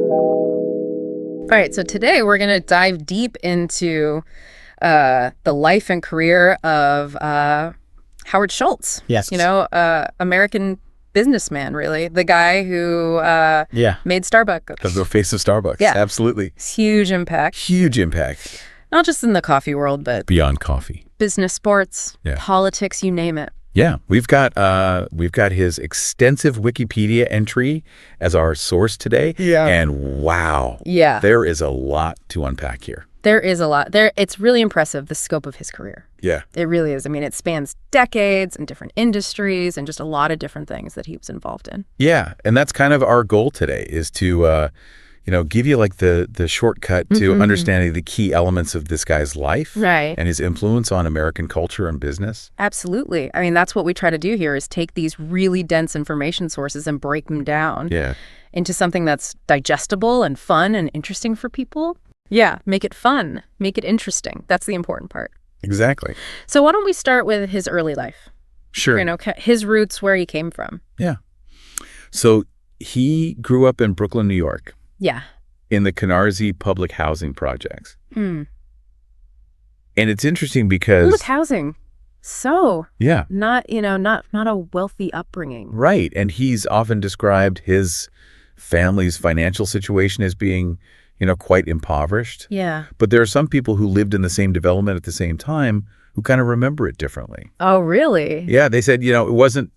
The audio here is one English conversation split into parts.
All right, so today we're going to dive deep into the life and career of Howard Schultz. Yes. American businessman, really. The guy who made Starbucks. The face of Starbucks. Yeah. Absolutely. Huge impact. Huge impact. Not just in the coffee world, but Beyond coffee. business, sports, Yeah. politics, you name it. Yeah, we've got his extensive Wikipedia entry as our source today. Yeah. And wow. Yeah. There is a lot to unpack here. There is a lot. It's really impressive, the scope of his career. Yeah. It really is. I mean, it spans decades and different industries and just a lot of different things that he was involved in. Yeah, and that's kind of our goal today is to give you like the shortcut to understanding the key elements of this guy's life. Right. And his influence on American culture and business. Absolutely. I mean, that's what we try to do here is take these really dense information sources and break them down into something that's digestible and fun and interesting for people. Yeah, make it fun, make it interesting. That's the important part. Exactly. So why don't we start with his early life? Sure. His roots, where he came from. Yeah. So he grew up in Brooklyn, New York. Yeah. In the Canarsie public housing projects. Mm. And it's interesting because Public housing. So yeah, not a wealthy upbringing. right. And he's often described his family's financial situation as being, quite impoverished. Yeah. But there are some people who lived in the same development at the same time who kind of remember it differently. Oh, really? Yeah, they said, it wasn't,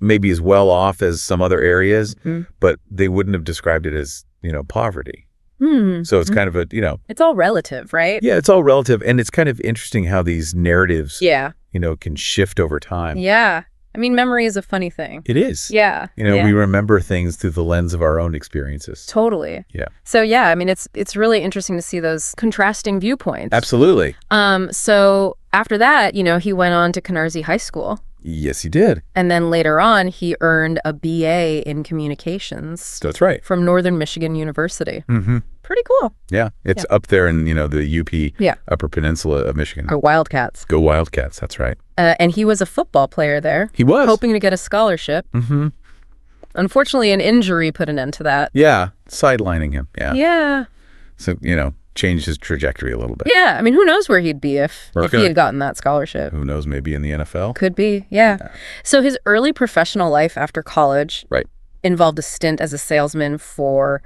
maybe as well off as some other areas, but they wouldn't have described it as, poverty. So it's kind of a, It's all relative, right? yeah, it's all relative. And it's kind of interesting how these narratives, Yeah. can shift over time. Yeah. I mean, memory is a funny thing. It is. Yeah. We remember things through the lens of our own experiences. Totally. Yeah. So yeah, I mean, it's really interesting to see those contrasting viewpoints. Absolutely. So after that, he went on to Canarsie High School. Yes, he did. And then later on, he earned a BA in communications That's right. from Northern Michigan University. Mm-hmm. Pretty cool. Yeah. It's up there in, the UP Upper Peninsula of Michigan. Or Wildcats. Go Wildcats. That's right. And he was a football player there. He was. Hoping to get a scholarship. Mm-hmm. Unfortunately, an injury put an end to that. Yeah. Sidelining him. Yeah. Yeah. So, changed his trajectory a little bit. Yeah. I mean, who knows where he'd be if Okay. he had gotten that scholarship. Who knows, maybe in the NFL? Could be, yeah. So his early professional life after college Right. involved a stint as a salesman for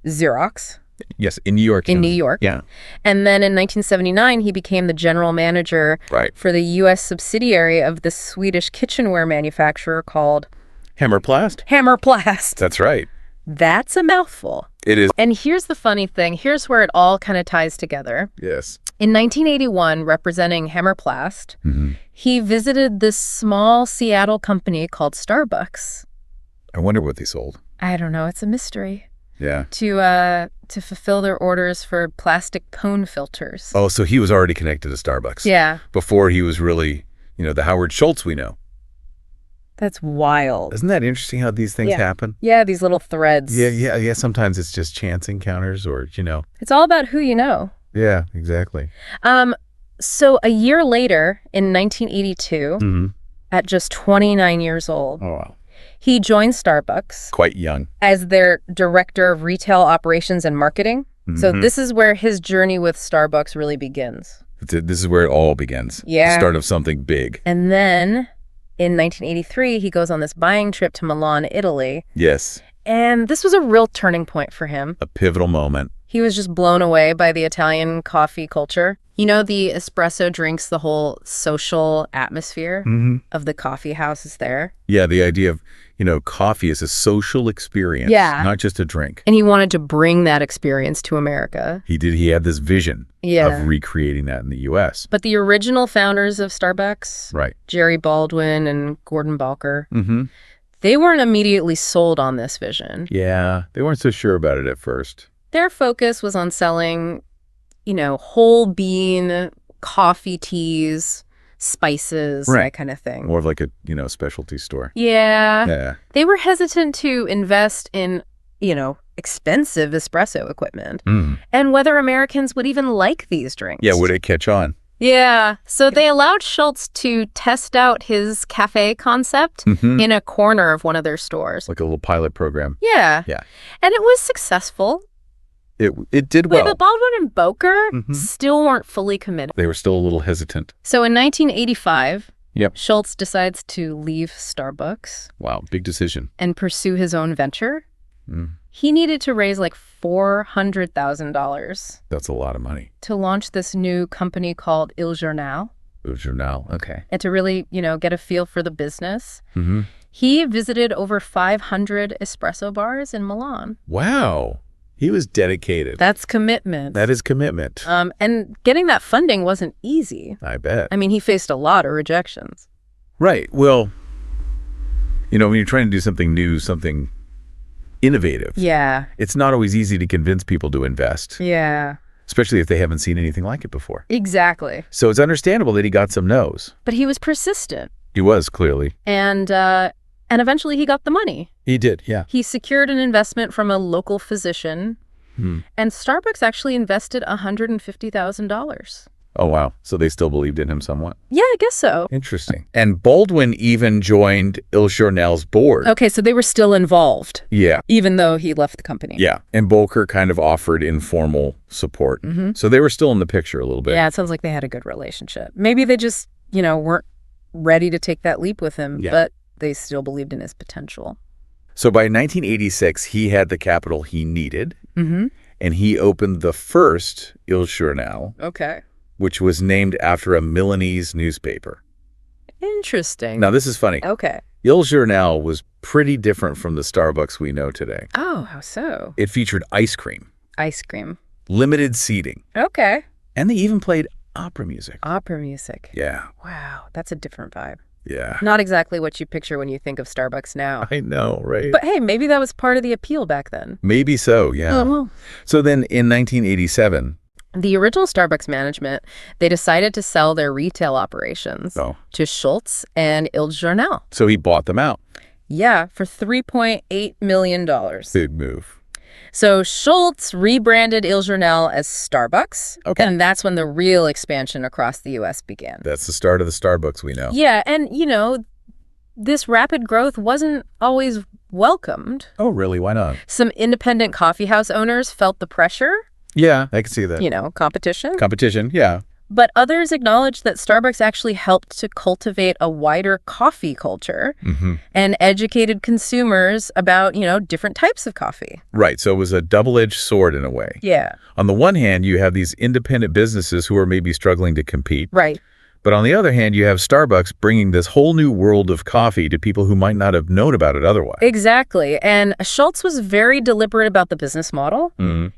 Xerox Yes, in New York. in New York. Yeah. And then in 1979, he became the general manager Right. for the U.S. subsidiary of the Swedish kitchenware manufacturer called Hammerplast? Hammerplast. That's right. That's a mouthful. It is. And here's the funny thing. Here's where it all kind of ties together. Yes. In 1981, representing Hammerplast, he visited this small Seattle company called Starbucks. I wonder what they sold. I don't know. It's a mystery. Yeah. To fulfill their orders for plastic cone filters. Oh, so he was already connected to Starbucks. Yeah. Before he was really, the Howard Schultz we know. That's wild. Isn't that interesting how these things happen? Yeah, these little threads. Yeah. Sometimes it's just chance encounters or, It's all about who you know. Yeah, exactly. So a year later, in 1982, at just 29 years old, Oh, wow. he joined Starbucks Quite young. as their director of retail operations and marketing. So this is where his journey with Starbucks really begins. This is where it all begins. Yeah. The start of something big. And then in 1983, he goes on this buying trip to Milan, Italy. Yes. And this was a real turning point for him. A pivotal moment. He was just blown away by the Italian coffee culture. The espresso drinks, the whole social atmosphere of the coffee houses there. Yeah, the idea of, coffee is a social experience. Yeah. Not just a drink. And he wanted to bring that experience to America. He had this vision Yeah. of recreating that in the U.S. But the original founders of Starbucks, Right. Jerry Baldwin and Gordon Balker, Mm-hmm. they weren't immediately sold on this vision. Yeah, they weren't so sure about it at first. Their focus was on selling, whole bean coffee teas, spices, that kind of thing. More of like a, specialty store. Yeah. Yeah. They were hesitant to invest in, expensive espresso equipment and whether Americans would even like these drinks. Yeah, would it catch on? Yeah. So they allowed Schultz to test out his cafe concept in a corner of one of their stores. Like a little pilot program. Yeah. Yeah. And it was successful. It did well. But Baldwin and Boker still weren't fully committed. They were still a little hesitant. So in 1985, Yep. Schultz decides to leave Starbucks. Wow, big decision. And pursue his own venture. He needed to raise like $400,000. That's a lot of money. To launch this new company called Il Journal. Il Journal, okay. And to really, get a feel for the business. He visited over 500 espresso bars in Milan. Wow. He was dedicated. That's commitment. That is commitment. And getting that funding wasn't easy. I bet. I mean, he faced a lot of rejections. Right. Well, when you're trying to do something new, something innovative. Yeah. It's not always easy to convince people to invest. Yeah. Especially if they haven't seen anything like it before. Exactly. So it's understandable that he got some no's. But he was persistent. He was, clearly. And eventually he got the money. He did, yeah. He secured an investment from a local physician. And Starbucks actually invested $150,000. Oh, wow. So they still believed in him somewhat? Yeah, I guess so. Interesting. And Baldwin even joined Il Journal's board. Okay, so they were still involved. Yeah. Even though he left the company. Yeah. And Boker kind of offered informal support. So they were still in the picture a little bit. Yeah, it sounds like they had a good relationship. Maybe they just, weren't ready to take that leap with him, but they still believed in his potential. So by 1986, he had the capital he needed. And he opened the first Il Journal. Okay. Which was named after a Milanese newspaper. Interesting. Now, this is funny. Okay. Il Journal was pretty different from the Starbucks we know today. Oh, how so? It featured ice cream. Ice cream. Limited seating. Okay. And they even played opera music. Opera music. Yeah. Wow, that's a different vibe. Yeah. Not exactly what you picture when you think of Starbucks now. I know, right? But hey, maybe that was part of the appeal back then. Maybe so, yeah. Oh, well. So then in 1987... the original Starbucks management, they decided to sell their retail operations to Schultz and Il Journal. So he bought them out. Yeah, for $3.8 million. Big move. So Schultz rebranded Il Journal as Starbucks. Okay. And that's when the real expansion across the U.S. began. That's the start of the Starbucks we know. Yeah, and, this rapid growth wasn't always welcomed. Oh, really? Why not? Some independent coffeehouse owners felt the pressure. Yeah, I can see that. Competition. Competition, yeah. But others acknowledged that Starbucks actually helped to cultivate a wider coffee culture and educated consumers about, different types of coffee. Right. So it was a double-edged sword in a way. Yeah. On the one hand, you have these independent businesses who are maybe struggling to compete. Right. But on the other hand, you have Starbucks bringing this whole new world of coffee to people who might not have known about it otherwise. Exactly. And Schultz was very deliberate about the business model.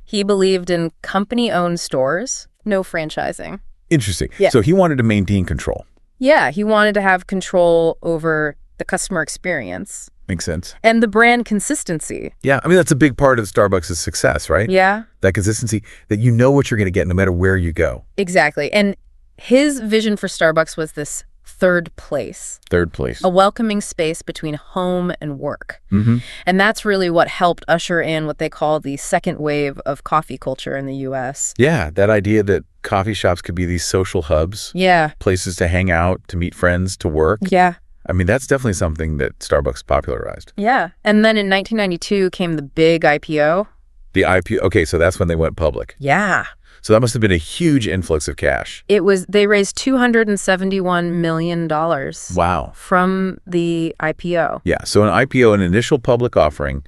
He believed in company-owned stores, no franchising. Interesting. Yeah. So he wanted to maintain control. Yeah, he wanted to have control over the customer experience. Makes sense. And the brand consistency. Yeah, I mean, that's a big part of Starbucks' success, right? Yeah. That consistency, that you know what you're going to get no matter where you go. Exactly. And his vision for Starbucks was this third place. Third place. A welcoming space between home and work. And that's really what helped usher in what they call the second wave of coffee culture in the U.S. Yeah, that idea that coffee shops could be these social hubs. Yeah. Places to hang out, to meet friends, to work. Yeah. I mean, that's definitely something that Starbucks popularized. Yeah. And then in 1992 came the big IPO. The IPO. Okay, so that's when they went public. Yeah. So that must have been a huge influx of cash. They raised $271 million. Wow. From the IPO. Yeah. So an IPO, an initial public offering,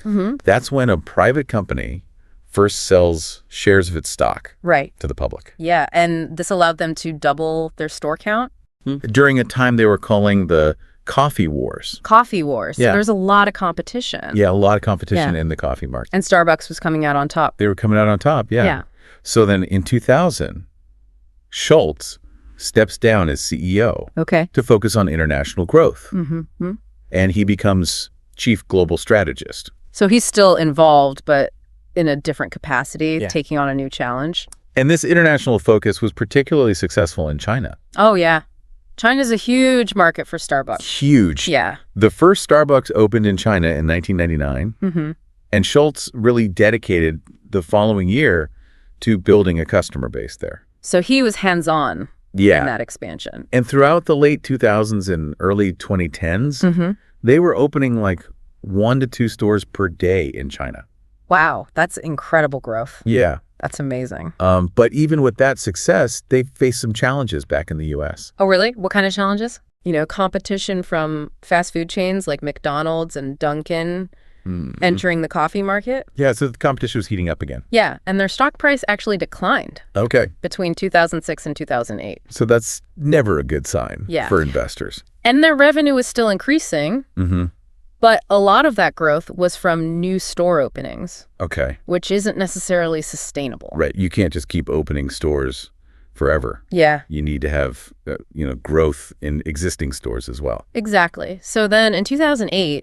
that's when a private company first sells shares of its stock to the public. Yeah. And this allowed them to double their store count. During a time they were calling the coffee wars. Coffee wars. Yeah. So there's a lot of competition. Yeah, a lot of competition in the coffee market. And Starbucks was coming out on top. They were coming out on top, Yeah. So then in 2000, Schultz steps down as CEO to focus on international growth. And he becomes chief global strategist. So he's still involved, but in a different capacity, taking on a new challenge. And this international focus was particularly successful in China. Oh, yeah. China's a huge market for Starbucks. Huge. Yeah. The first Starbucks opened in China in 1999. And Schultz really dedicated the following year to building a customer base there. So he was hands-on. in that expansion. And throughout the late 2000s and early 2010s, they were opening like 1 to 2 stores per day in China. Wow, that's incredible growth. Yeah. That's amazing. But even with that success, they faced some challenges back in the U.S. Oh, really? What kind of challenges? Competition from fast food chains like McDonald's and Dunkin' entering the coffee market. Yeah, so the competition was heating up again. Yeah, and their stock price actually declined. Okay. Between 2006 and 2008. So that's never a good sign for investors. And their revenue was still increasing. But a lot of that growth was from new store openings. Okay. Which isn't necessarily sustainable. Right. You can't just keep opening stores forever. Yeah. You need to have, growth in existing stores as well. Exactly. So then in 2008,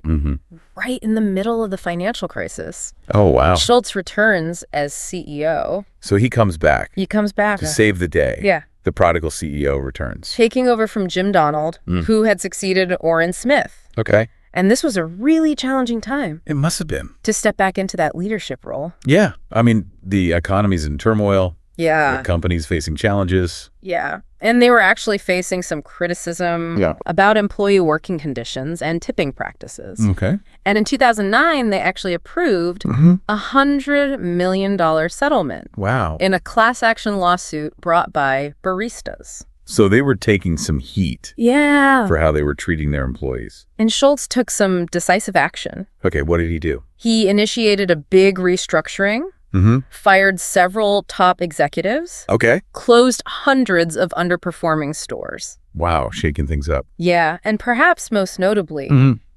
right in the middle of the financial crisis. Oh, wow. Schultz returns as CEO. So he comes back. He comes back. To save the day. Yeah. The prodigal CEO returns. Taking over from Jim Donald, who had succeeded Orrin Smith. Okay. And this was a really challenging time. It must have been. To step back into that leadership role. Yeah. I mean, the economy's in turmoil. Yeah. The company's facing challenges. Yeah. And they were actually facing some criticism about employee working conditions and tipping practices. Okay. And in 2009, they actually approved a $100 million settlement. Wow. In a class action lawsuit brought by baristas. So they were taking some heat for how they were treating their employees. And Schultz took some decisive action. Okay, what did he do? He initiated a big restructuring, fired several top executives, closed hundreds of underperforming stores. Wow, shaking things up. Yeah, and perhaps most notably,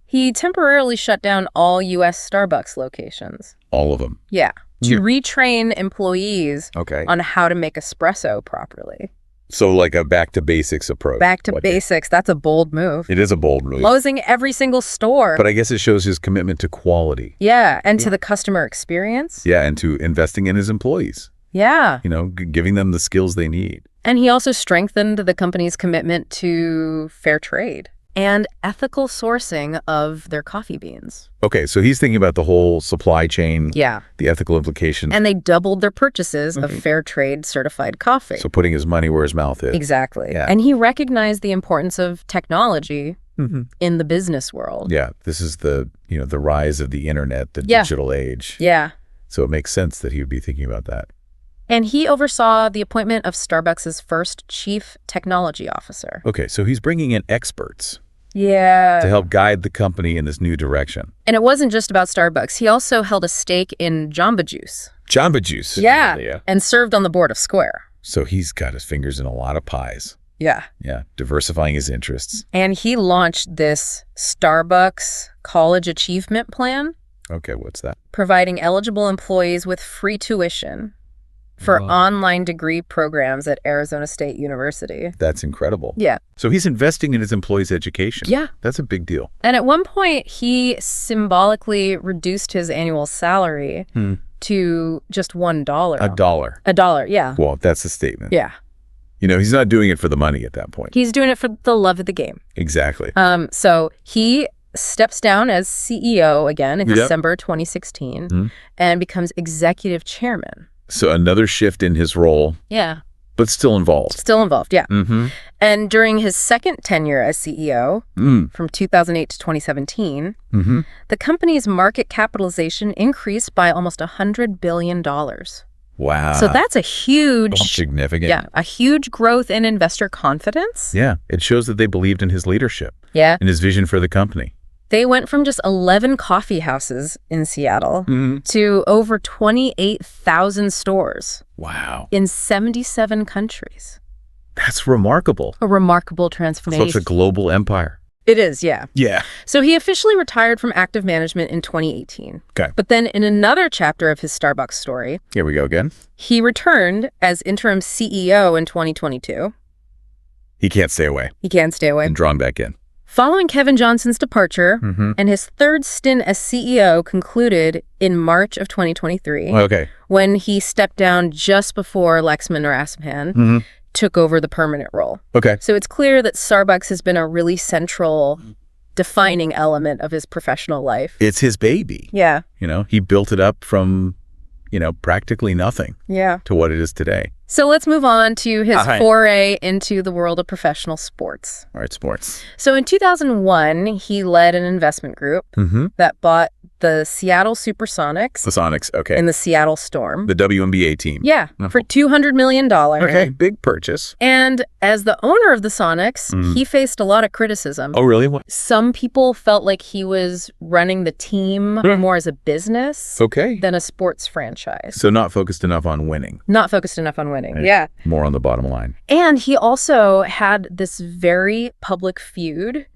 he temporarily shut down all U.S. Starbucks locations. All of them? Yeah, to retrain employees on how to make espresso properly. So like a back-to-basics approach. Back to basics. That's a bold move. It is a bold move. Closing every single store. But I guess it shows his commitment to quality. Yeah, and to the customer experience. Yeah, and to investing in his employees. Yeah. Giving them the skills they need. And he also strengthened the company's commitment to fair trade and ethical sourcing of their coffee beans. Okay, so he's thinking about the whole supply chain, the ethical implications. And they doubled their purchases of fair trade certified coffee. So putting his money where his mouth is. Exactly. Yeah. And he recognized the importance of technology in the business world. Yeah, this is the rise of the internet, the digital age. Yeah. So it makes sense that he would be thinking about that. And he oversaw the appointment of Starbucks' first chief technology officer. Okay, so he's bringing in experts. Yeah. To help guide the company in this new direction. And it wasn't just about Starbucks. He also held a stake in Jamba Juice. Jamba Juice? Yeah. And served on the board of Square. So he's got his fingers in a lot of pies. Yeah. Yeah, diversifying his interests. And he launched this Starbucks College Achievement Plan. Okay, what's that? Providing eligible employees with free tuition for online degree programs at Arizona State University. That's incredible. Yeah. So he's investing in his employees' education. Yeah. That's a big deal. And at one point, he symbolically reduced his annual salary to just $1. $1. $1, yeah. Well, that's a statement. Yeah. He's not doing it for the money at that point. He's doing it for the love of the game. Exactly. So he steps down as CEO again in December 2016 and becomes executive chairman. So another shift in his role. Yeah. But still involved. Still involved, yeah. And during his second tenure as CEO, from 2008 to 2017, the company's market capitalization increased by almost $100 billion. Wow. So that's a huge... significant. Yeah, a huge growth in investor confidence. Yeah, it shows that they believed in his leadership. Yeah. And his vision for the company. They went from just 11 coffee houses in Seattle to over 28,000 stores. Wow. In 77 countries. That's remarkable. A remarkable transformation. Such a global empire. It is, yeah. Yeah. So he officially retired from active management in 2018. Okay. But then in another chapter of his Starbucks story, here we go again. He returned as interim CEO in 2022. He can't stay away. He can't stay away. And drawn back in. Following Kevin Johnson's departure, and his third stint as CEO concluded in March of 2023, when he stepped down just before Lexman Rassmann took over the permanent role. Okay. So it's clear that Starbucks has been a really central defining element of his professional life. It's his baby. Yeah. He built it up from, practically nothing to what it is today. So let's move on to his foray into the world of professional sports. All right, sports. So in 2001, he led an investment group that bought the Seattle Supersonics. The Sonics, okay. And the Seattle Storm. The WNBA team. Yeah, for $200 million. Okay, big purchase. And as the owner of the Sonics, he faced a lot of criticism. Oh, really? What? Some people felt like he was running the team more as a business than a sports franchise. So not focused enough on winning. Not focused enough on winning, right. Yeah. More on the bottom line. And he also had this very public feud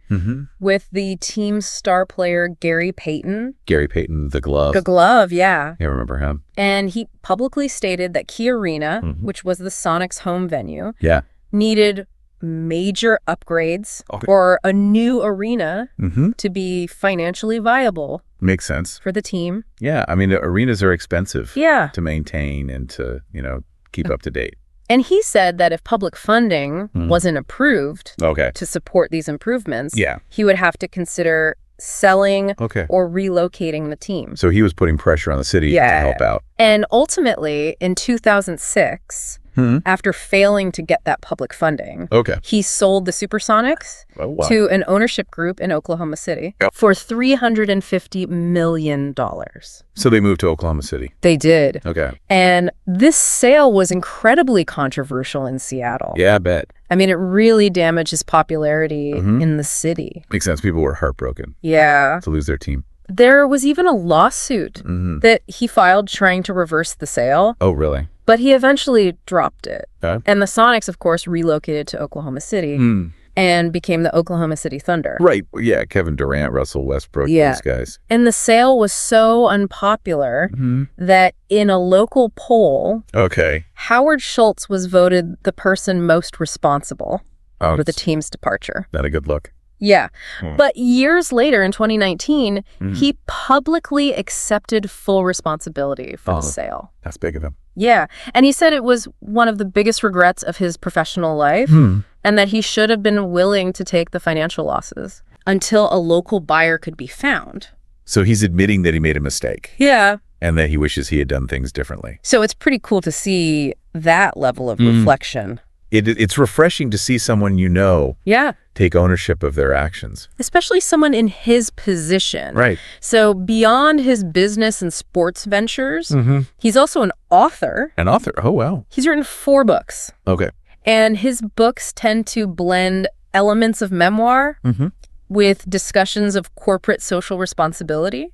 with the team's star player, Gary Payton. Gary Payton, the glove. The glove, yeah. I remember him. And he publicly stated that Key Arena, which was the Sonics' home venue, needed major upgrades or a new arena to be financially viable. Makes sense. For the team. Yeah, I mean, arenas are expensive to maintain and to, keep up to date. And he said that if public funding wasn't approved to support these improvements, he would have to consider selling or relocating the team. So he was putting pressure on the city to help out. And ultimately, in 2006, after failing to get that public funding, he sold the Supersonics to an ownership group in Oklahoma City for $350 million. So they moved to Oklahoma City. They did. Okay. And this sale was incredibly controversial in Seattle. Yeah, I bet. I mean, it really damaged his popularity in the city. Makes sense. People were heartbroken. Yeah. To lose their team. There was even a lawsuit that he filed trying to reverse the sale. Oh, really? But he eventually dropped it. And the Sonics, of course, relocated to Oklahoma City and became the Oklahoma City Thunder. Right. Yeah, Kevin Durant, Russell Westbrook, those guys. And the sale was so unpopular that in a local poll, Howard Schultz was voted the person most responsible for the team's departure. Not a good look. Yeah. But years later, in 2019, he publicly accepted full responsibility for the sale. That's big of him. Yeah. And he said it was one of the biggest regrets of his professional life and that he should have been willing to take the financial losses until a local buyer could be found. So he's admitting that he made a mistake. Yeah. And that he wishes he had done things differently. So it's pretty cool to see that level of reflection. It's refreshing to see someone take ownership of their actions. Especially someone in his position. Right. So beyond his business and sports ventures, he's also an author. An author? Oh, wow. He's written 4 books. Okay. And his books tend to blend elements of memoir with discussions of corporate social responsibility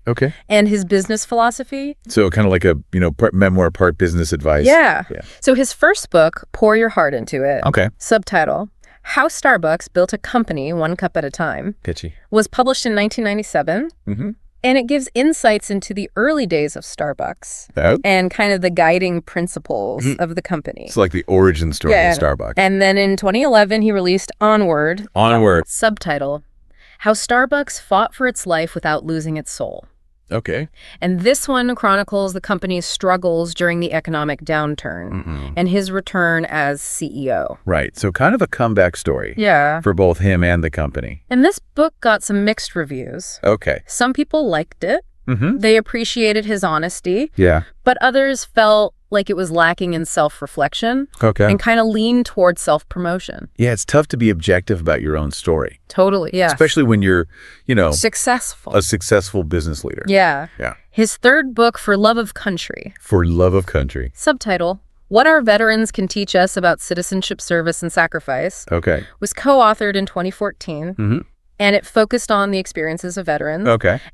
and his business philosophy. So kind of like a, part memoir, part business advice. Yeah. So his first book, Pour Your Heart Into It, subtitle, How Starbucks Built a Company One Cup at a Time, pitchy, was published in 1997. And it gives insights into the early days of Starbucks and kind of the guiding principles of the company. It's like the origin story of Starbucks. And then in 2011, he released Onward. Subtitle, How Starbucks Fought for Its Life Without Losing Its Soul. Okay. And this one chronicles the company's struggles during the economic downturn and his return as CEO. Right. So kind of a comeback story. Yeah. For both him and the company. And this book got some mixed reviews. Okay. Some people liked it. They appreciated his honesty. Yeah. But others felt like it was lacking in self-reflection. And kind of leaned towards self-promotion. Yeah, it's tough to be objective about your own story. Totally, yeah. Especially when you're, successful. A successful business leader. Yeah. Yeah. His third book, For Love of Country. For Love of Country. Subtitle, What Our Veterans Can Teach Us About Citizenship, Service, and Sacrifice. Was co-authored in 2014. And it focused on the experiences of veterans.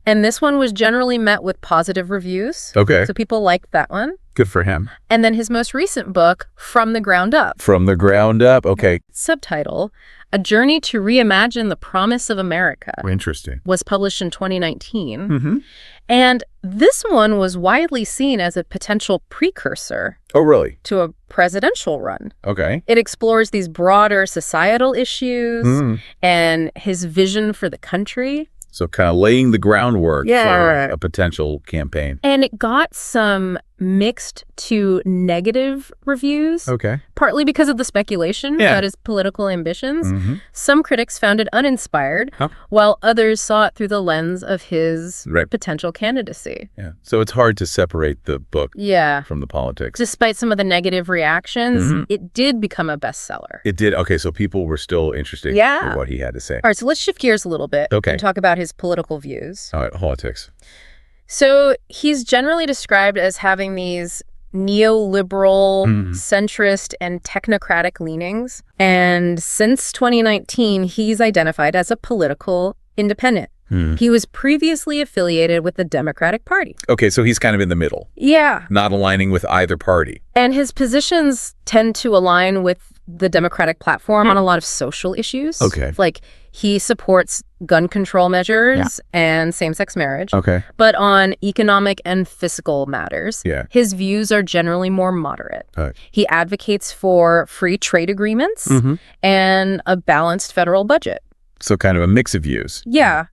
And this one was generally met with positive reviews. So people liked that one. Good for him. And then his most recent book, From the Ground Up. From the Ground Up. Subtitle, A Journey to Reimagine the Promise of America. Interesting. Was published in 2019. And this one was widely seen as a potential precursor. Oh, really? To a presidential run. Okay. It explores these broader societal issues and his vision for the country. So kind of laying the groundwork for a potential campaign. And it got some mixed to negative reviews. Okay. Partly because of the speculation about his political ambitions. Some critics found it uninspired, while others saw it through the lens of his potential candidacy. Yeah. So it's hard to separate the book from the politics. Despite some of the negative reactions, it did become a bestseller. It did. Okay, so people were still interested in what he had to say. All right, so let's shift gears a little bit and talk about his political views. All right, politics. So he's generally described as having these neoliberal, centrist, and technocratic leanings. And since 2019, he's identified as a political independent. He was previously affiliated with the Democratic Party. Okay, so he's kind of in the middle. Yeah. Not aligning with either party. And his positions tend to align with the Democratic platform on a lot of social issues. Okay. Like, he supports gun control measures and same-sex marriage. Okay. But on economic and fiscal matters, his views are generally more moderate. He advocates for free trade agreements and a balanced federal budget. So kind of a mix of views. Yeah.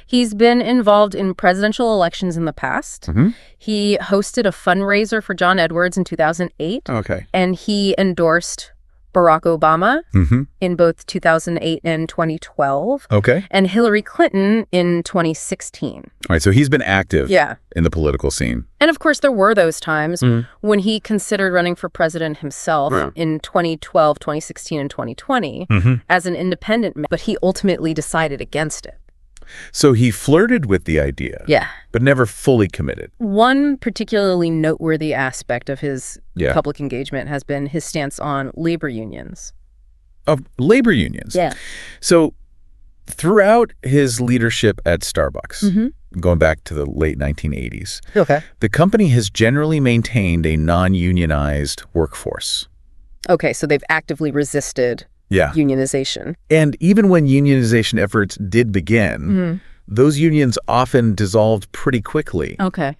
He's been involved in presidential elections in the past. He hosted a fundraiser for John Edwards in 2008. Okay. And he endorsed Barack Obama in both 2008 and 2012. Okay. And Hillary Clinton in 2016. All right, so he's been active in the political scene. And of course, there were those times when he considered running for president himself in 2012, 2016, and 2020 as an independent, but he ultimately decided against it. So he flirted with the idea, but never fully committed. One particularly noteworthy aspect of his public engagement has been his stance on labor unions. Of labor unions? Yeah. So throughout his leadership at Starbucks, going back to the late 1980s, the company has generally maintained a non-unionized workforce. Okay, so they've actively resisted unionization. And even when unionization efforts did begin, those unions often dissolved pretty quickly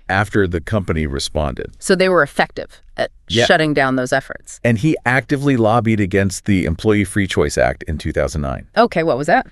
after the company responded. So they were effective at shutting down those efforts. And he actively lobbied against the Employee Free Choice Act in 2009. Okay, what was that?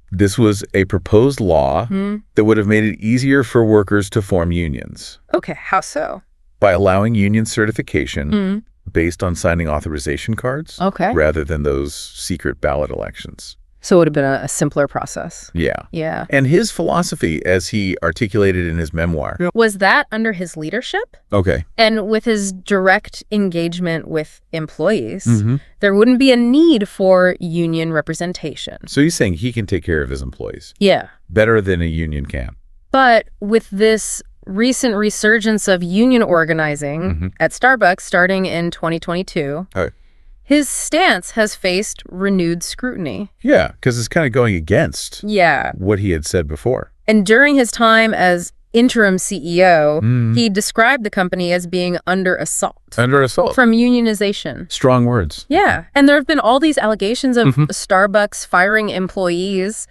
This was a proposed law that would have made it easier for workers to form unions. Okay, how so? By allowing union certification based on signing authorization cards rather than those secret ballot elections. So it would have been a simpler process. Yeah. And his philosophy, as he articulated in his memoir. Was that under his leadership? Okay. And with his direct engagement with employees, there wouldn't be a need for union representation. So he's saying he can take care of his employees. Yeah. Better than a union can. But with this recent resurgence of union organizing at Starbucks starting in 2022, his stance has faced renewed scrutiny. Yeah, because it's kind of going against what he had said before. And during his time as interim CEO, he described the company as being under assault. Under assault. From unionization. Strong words. Yeah. And there have been all these allegations of Starbucks firing employees